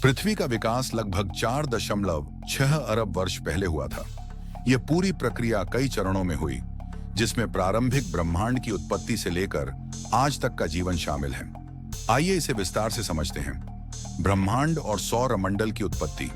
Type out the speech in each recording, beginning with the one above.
पृथ्वी का विकास लगभग 4.6 अरब वर्ष पहले हुआ था। यह पूरी प्रक्रिया कई चरणों में हुई, जिसमें प्रारंभिक ब्रह्मांड की उत्पत्ति से लेकर आज तक का जीवन शामिल है। आइए इसे विस्तार से समझते हैं। ब्रह्मांड और सौर मंडल की उत्पत्ति।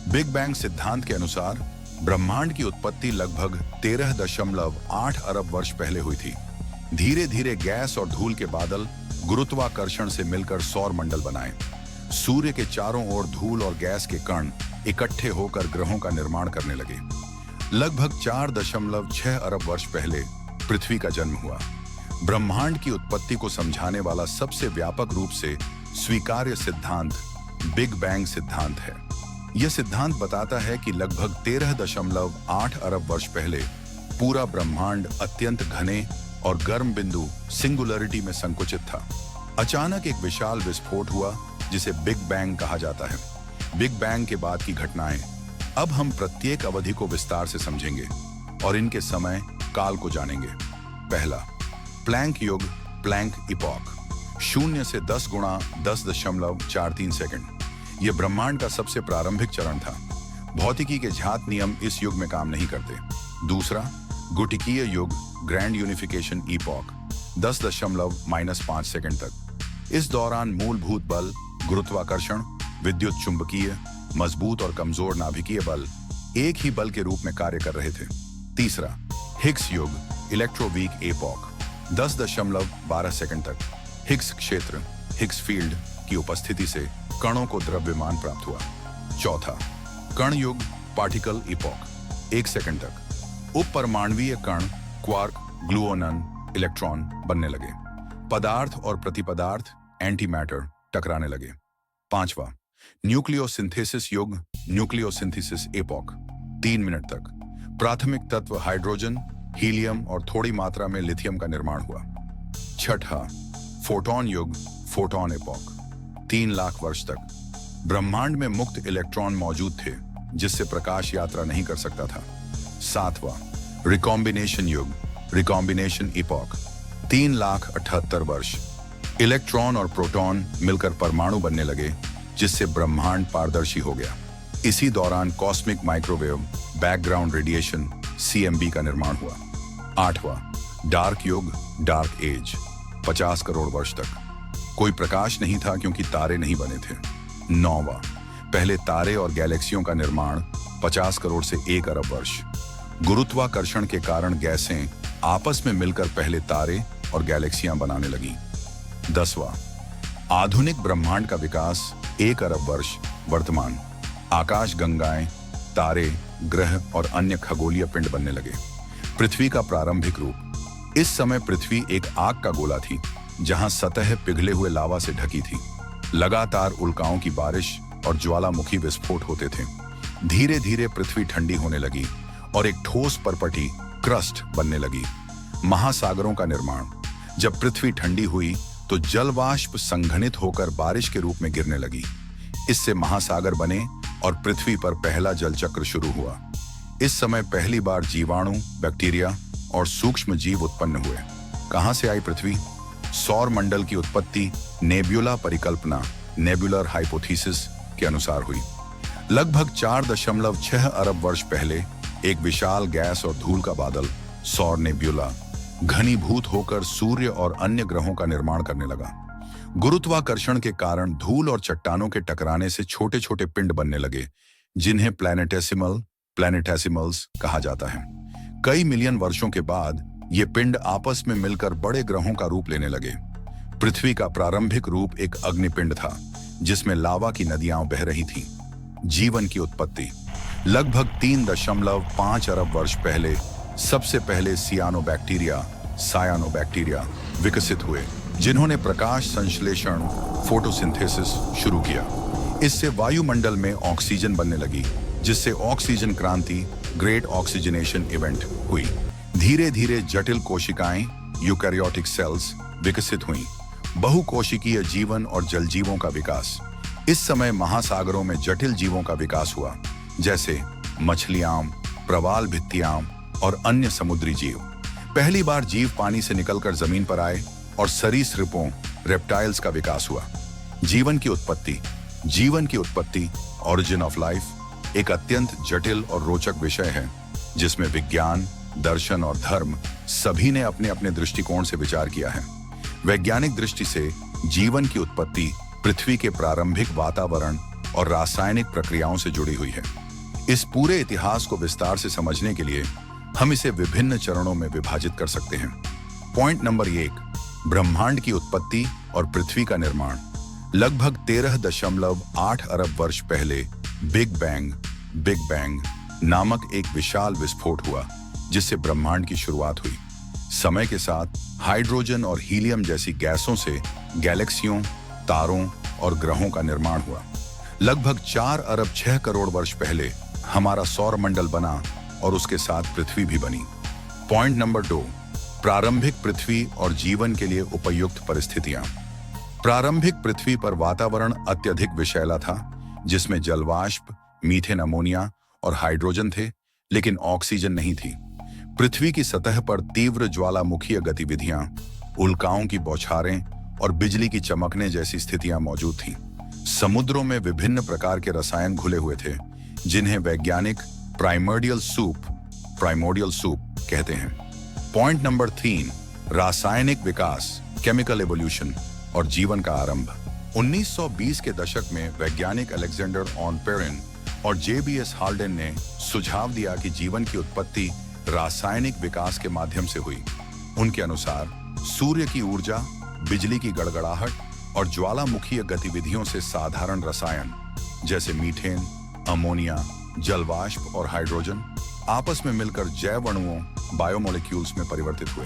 बिग बैंग सिद्धांत के अनुसार ब्रह्मांड की उत्पत्ति लगभग 13.8 अरब वर्ष पहले हुई थी। धीरे धीरे गैस और धूल के बादल गुरुत्वाकर्षण से मिलकर सौर मंडल बनाए। सूर्य के चारों ओर धूल और गैस के कण इकट्ठे होकर ग्रहों का निर्माण करने लगे। लगभग 4.6 अरब वर्ष पहले पृथ्वी का जन्म हुआ। ब्रह्मांड की उत्पत्ति को समझाने वाला सबसे व्यापक रूप से स्वीकार्य सिद्धांत बिग बैंग सिद्धांत है। यह सिद्धांत बताता है कि लगभग 13.8 अरब वर्ष पहले पूरा ब्रह्मांड अत्यंत घने और गर्म बिंदु सिंगुलरिटी में संकुचित था। अचानक एक विशाल विस्फोट हुआ, जिसे बिग बैंग कहा जाता है। बिग बैंग के बाद की घटनाएं। अब हम प्रत्येक अवधि को विस्तार से समझेंगे और इनके समय काल को जानेंगे। पहला, प्लैंक युग, प्लैंक इपॉक। 0 से 10 गुणा 10.43 सेकंड। यह ब्रह्मांड का सबसे प्रारंभिक चरण था। भौतिकी के झात नियम इस युग में काम नहीं करते। दूसरा, गुटिकीय युग, ग्रैंड यूनिफिकेशन इपॉक, 10.5 सेकंड तक। इस दौरान मूलभूत बल, गुरुत्वाकर्षण, विद्युत चुंबकीय, मजबूत और कमजोर नाभिकीय बल एक ही बल के रूप में कार्य कर रहे थे। तीसरा, हिग्स युग, इलेक्ट्रोवीक एपॉक, 10.12 सेकंड तक। हिग्स क्षेत्र, हिग्स फील्ड की उपस्थिति से कणों को द्रव्यमान प्राप्त हुआ। चौथा, कण युग, पार्टिकल इपॉक, 1 सेकंड तक। उपपरमाणवीय कण, क्वार्क, ग्लूओनन, इलेक्ट्रॉन बनने लगे। पदार्थ और प्रतिपदार्थ, एंटी मैटर, टकराने लगे। पांचवा, न्यूक्लियोसिंथेसिस युग, न्यूक्लियोसिंथेसिस एपॉक, 3 मिनट तक। प्राथमिक तत्व हाइड्रोजन, हीलियम और थोड़ी मात्रा में लिथियम का निर्माण हुआ। छठा, फोटॉन युग, फोटॉन एपॉक, 3 लाख वर्ष तक। ब्रह्मांड में मुक्त इलेक्ट्रॉन मौजूद थे, जिससे प्रकाश यात्रा नहीं कर सकता था। सातवां, रिकॉम्बिनेशन युग, रिकॉम्बिनेशन इपॉक, 3,78,000 वर्ष। इलेक्ट्रॉन और प्रोटॉन मिलकर परमाणु बनने लगे, जिससे ब्रह्मांड पारदर्शी हो गया। इसी दौरान cosmic microwave background radiation CMB का निर्माण हुआ। आठवां, डार्क युग, डार्क एज, 50 करोड़ वर्ष तक। कोई प्रकाश नहीं था क्योंकि तारे नहीं बने थे। नौवां, पहले तारे और गैलेक्सियों का निर्माण, 50 करोड़ से 1 अरब वर्ष। गुरुत्वाकर्षण के कारण गैसें आपस में मिलकर पहले तारे और गैलेक्सियां बनाने लगी। 10वां, आधुनिक ब्रह्मांड का विकास, 1 अरब वर्ष। वर्तमान, आकाश गंगाएं, तारे, ग्रह और अन्य खगोलीय पिंड बनने लगे। पृथ्वी का प्रारंभिक रूप। इस समय पृथ्वी एक आग का गोला थी, जहां सतह पिघले हुए लावा से ढकी थी। लगातार उल्काओं की बारिश और ज्वालामुखी विस्फोट होते थे। धीरे धीरे पृथ्वी ठंडी होने लगी और एक ठोस परपटी, क्रस्ट, बनने लगी। महासागरों का निर्माण। जब पृथ्वी ठंडी हुई तो जलवाष्प संघनित होकर बारिश के रूप में गिरने लगी। इससे महासागर बने और पृथ्वी पर पहला जल चक्र शुरू हुआ। इस समय पहली बार जीवाणु, बैक्टीरिया और सूक्ष्म जीव उत्पन्न हुए। कहां से आई पृथ्वी? सौर मंडल की उत्पत्ति नेब्युला परिकल्पना, नेबुलर हाइपोथेसिस के अनुसार हुई। लगभग 4.6 अरब वर्ष पहले एक विशाल गैस और धूल का बादल, सौर नेब्युला, घनीभूत होकर सूर्य और अन्य ग्रहों का निर्माण करने लगा। गुरुत्वाकर्षण के कारण धूल और चट्टानों के टकराने से छोटे छोटे पिंड बनने लगे, जिन्हें प्लैनेटेसिमल्स कहा जाता है। कई मिलियन वर्षों के बाद ये पिंड आपस में मिलकर बड़े ग्रहों का रूप लेने लगे। पृथ्वी का प्रारंभिक रूप एक अग्निपिंड था, जिसमें लावा की नदियां बह रही थीं। जीवन की उत्पत्ति। लगभग 3.5 अरब वर्ष पहले सबसे पहले सायानोबैक्टीरिया विकसित हुए, जिन्होंने प्रकाश संश्लेषण, फोटोसिंथेसिस शुरू किया। इससे वायुमंडल में ऑक्सीजन बनने लगी, जिससे ऑक्सीजन क्रांति, ग्रेट ऑक्सीजनेशन इवेंट हुई। धीरे धीरे जटिल कोशिकाएं, यूकैरियोटिक सेल्स विकसित हुईं। बहुकोशिकीय जीवन और जलजीवों का विकास। इस समय महासागरों में जटिल जीवों का विकास हुआ, जैसे मछलियां, प्रवाल भित्तियां और अन्य समुद्री जीव। पहली बार जीव पानी से निकलकर जमीन पर आए और सरीसृपों, रेप्टाइल्स का विकास हुआ। जीवन की उत्पत्ति। जीवन की उत्पत्ति, ऑरिजिन ऑफ लाइफ, एक अत्यंत जटिल और रोचक विषय है जिसमें विज्ञान, दर्शन और धर्म सभी ने अपने अपने दृष्टिकोण से विचार किया है। वैज्ञानिक दृष्टि से जीवन की उत्पत्ति पृथ्वी के प्रारंभिक वातावरण और रासायनिक प्रक्रियाओं से जुड़ी हुई है। इस पूरे इतिहास को विस्तार से समझने के लिए हम इसे विभिन्न चरणों में विभाजित कर सकते हैं। पॉइंट नंबर 1, ब्रह्मांड की उत्पत्ति और पृथ्वी का निर्माण। लगभग 13.8 अरब वर्ष पहले बिग बैंग नामक एक विशाल विस्फोट हुआ जिससे ब्रह्मांड की शुरुआत हुई। समय के साथ हाइड्रोजन और हीलियम जैसी गैसों से गैलेक्सियों, तारों और ग्रहों का निर्माण हुआ। लगभग 4 अरब 6 करोड़ वर्ष पहले हमारा सौर मंडल बना और उसके साथ पृथ्वी भी बनी। पॉइंट नंबर 2, प्रारंभिक पृथ्वी और जीवन के लिए उपयुक्त परिस्थितियां। प्रारंभिक पृथ्वी पर वातावरण अत्यधिक विषैला था जिसमें जलवाष्प, मीथेन, अमोनिया और हाइड्रोजन थे, लेकिन ऑक्सीजन नहीं थी। पृथ्वी की सतह पर तीव्र ज्वालामुखीय गतिविधियां, उल्काओं की बौछारें और बिजली की चमकने जैसी स्थितियां मौजूद थीं। समुद्रों में विभिन्न प्रकार के रसायन घुले हुए थे जिन्हें वैज्ञानिक प्राइमोर्डियल सूप कहते हैं। पॉइंट नंबर 3, रासायनिक विकास, केमिकल एवोल्यूशन और जीवन का आरंभ। 1920 के दशक में वैज्ञानिक अलेक्जेंडर ऑन पेरिन और JBS हाल्डेन ने सुझाव दिया कि जीवन की उत्पत्ति रासायनिक विकास के माध्यम से हुई। उनके अनुसार सूर्य की ऊर्जा, बिजली की गड़गड़ाहट और ज्वालामुखीय गतिविधियों से साधारण रसायन जैसे मीथेन, अमोनिया, जलवाष्प और हाइड्रोजन आपस में मिलकर जैव अणुओं, बायोमोलिक्यूल्स में परिवर्तित हुए।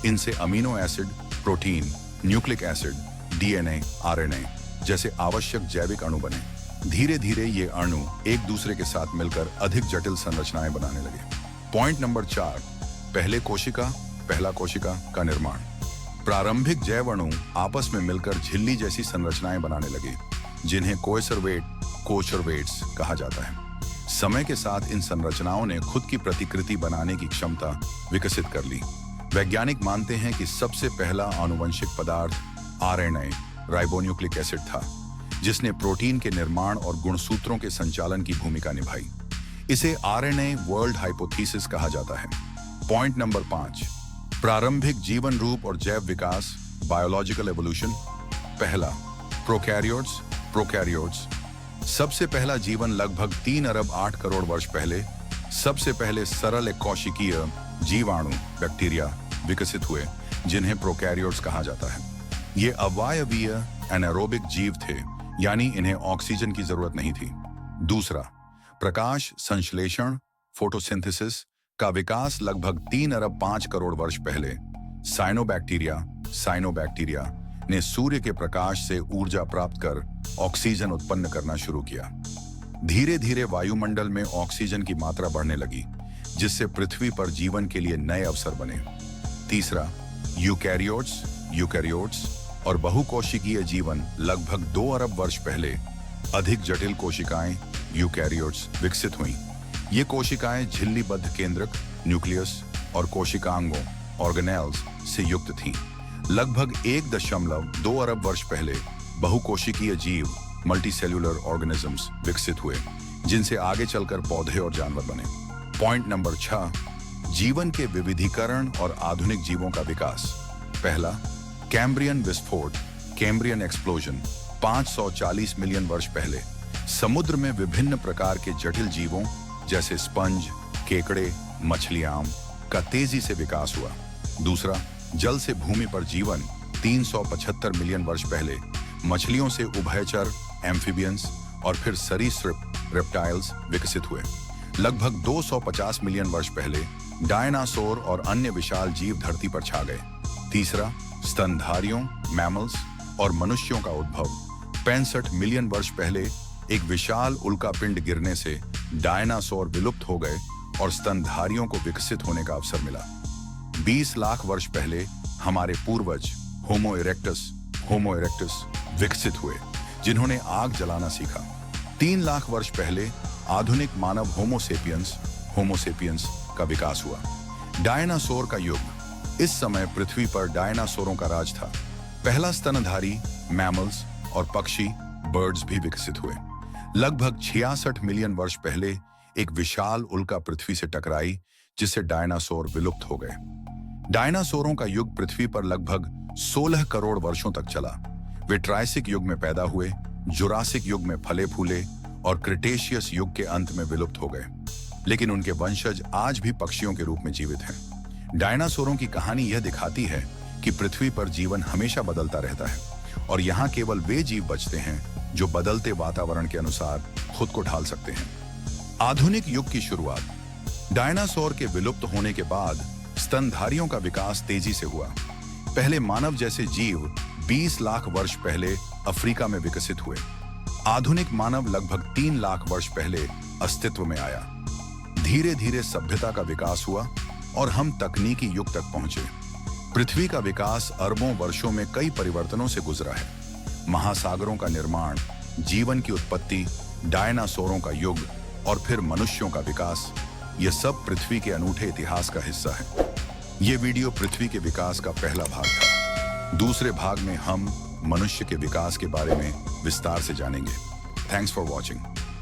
इनसे amino acid, protein, nucleic acid, DNA, RNA जैसे आवश्यक जैविक अणु बने। धीरे धीरे ये अणु एक दूसरे के साथ मिलकर अधिक जटिल संरचनाएं बनाने लगे। पॉइंट नंबर 4, पहला कोशिका का निर्माण। प्रारंभिक जैव अणु आपस में मिलकर झिल्ली जैसी संरचनाएं बनाने लगे जिन्हें कोचरवेट्स कहा जाता है। समय के साथ इन संरचनाओं ने खुद की प्रतिकृति बनाने की क्षमता विकसित कर ली। वैज्ञानिक मानते हैं कि सबसे पहला आनुवंशिक पदार्थ RNA, राइबोन्यूक्लिक एसिड था, जिसने प्रोटीन के निर्माण और गुणसूत्रों के संचालन की भूमिका निभाई। इसे RNA वर्ल्ड हाइपोथेसिस कहा जाता है। पॉइंट नंबर 5, प्रारंभिक जीवन रूप और जैव विकास, बायोलॉजिकल एवोल्यूशन। पहला, प्रोकैरियोट्स। सबसे पहला जीवन लगभग 3 अरब 8 करोड़ वर्ष पहले सबसे पहले सरल एक कोशिकीय जीवाणु, बैक्टीरिया विकसित हुए जिन्हें प्रोकैरियोट्स कहा जाता है। ये अवायवीय एनारोबिक जीव थे, यानी इन्हें ऑक्सीजन की जरूरत नहीं थी। दूसरा, प्रकाश संश्लेषण, फोटोसिंथेसिस का विकास लगभग 3 अरब 5 करोड़ वर्ष पहले साइनोबैक्टीरिया ने सूर्य के प्रकाश से ऊर्जा प्राप्त कर ऑक्सीजन उत्पन्न करना शुरू किया। धीरे धीरे वायुमंडल में ऑक्सीजन की मात्रा बढ़ने लगी, जिससे पृथ्वी पर जीवन के लिए नए अवसर बने। तीसरा, यूकैरियोट्स और बहुकोशिकीय जीवन लगभग 2 अरब वर्ष पहले अधिक जटिल कोशिकाएं यूकैरियोट्स विकसित हुईं। ये कोशिकाएं झिल्लीबद्ध केंद्रक, न्यूक्लियस और कोशिकांगों, ऑर्गेनेल्स से युक्त थीं। लगभग 1.2 अरब वर्ष पहले बहुकोशिकीय जीव, मल्टीसेल्युलर ऑर्गेनिजम्स विकसित हुए, जिनसे आगे चलकर पौधे और जानवर बने। पॉइंट नंबर 6, जीवन के विविधीकरण और आधुनिक जीवों का विकास। पहला, कैम्ब्रियन विस्फोट, कैम्ब्रियन एक्सप्लोजन। 540 मिलियन वर्ष पहले समुद्र में विभिन्न प्रकार के जटिल जीवों जैसे स्पंज, केकड़े, मछलियां का तेजी से विकास हुआ। दूसरा, जल से भूमि पर जीवन। 375 मिलियन वर्ष पहले मछलियों से उभयचर, एम्फीबियंस और फिर सरीसृप, रेप्टाइल्स विकसित हुए। लगभग 250 मिलियन वर्ष पहले डायनासोर और अन्य विशाल जीव धरती पर छा गए। तीसरा, स्तनधारियों, मैमल्स और मनुष्यों का उद्भव। 65 मिलियन वर्ष पहले एक विशाल उल्कापिंड गिरने से डायनासोर विलुप्त हो गए और स्तनधारियों को विकसित होने का अवसर मिला। 20 लाख वर्ष पहले हमारे पूर्वज होमो इरेक्टस विकसित हुए, जिन्होंने आग जलाना सीखा। 3 लाख वर्ष पहले आधुनिक मानव होमोसेपियंस का विकास हुआ। डायनासोर का युग। इस समय पृथ्वी पर डायनासोरों का राज था। पहला स्तनधारी मैमल्स और पक्षी बर्ड्स भी विकसित हुए। लगभग 66 मिलियन वर्ष पहले एक विशाल उल्का पृथ्वी से टकराई, जिससे डायनासोर विलुप्त हो गए। डायनासोरों का युग पृथ्वी पर लगभग 16 करोड़ वर्षों तक चला। वे ट्रायसिक युग में पैदा हुए, जुरासिक युग में फले फूले और क्रिटेशियस युग के अंत में विलुप्त हो गए, लेकिन उनके वंशज आज भी पक्षियों के रूप में जीवित हैं। डायनासोरों की कहानी यह दिखाती है कि पृथ्वी पर जीवन हमेशा बदलता रहता है और यहाँ केवल वे जीव बचते हैं जो बदलते वातावरण के अनुसार खुद को ढाल सकते हैं। आधुनिक युग की शुरुआत। डायनासोर के विलुप्त होने के बाद स्तनधारियों का विकास तेजी से हुआ। पहले मानव जैसे जीव 20 लाख वर्ष पहले अफ्रीका में विकसित हुए। आधुनिक मानव लगभग 3 लाख वर्ष पहले अस्तित्व में आया। धीरे धीरे सभ्यता का विकास हुआ और हम तकनीकी युग तक पहुंचे। पृथ्वी का विकास अरबों वर्षों में कई परिवर्तनों से गुजरा है। महासागरों का निर्माण, जीवन की उत्पत्ति, डायनासोरों का युग और फिर मनुष्यों का विकास, यह सब पृथ्वी के अनूठे इतिहास का हिस्सा है। ये वीडियो पृथ्वी के विकास का पहला भाग था। दूसरे भाग में हम मनुष्य के विकास के बारे में विस्तार से जानेंगे। Thanks for watching.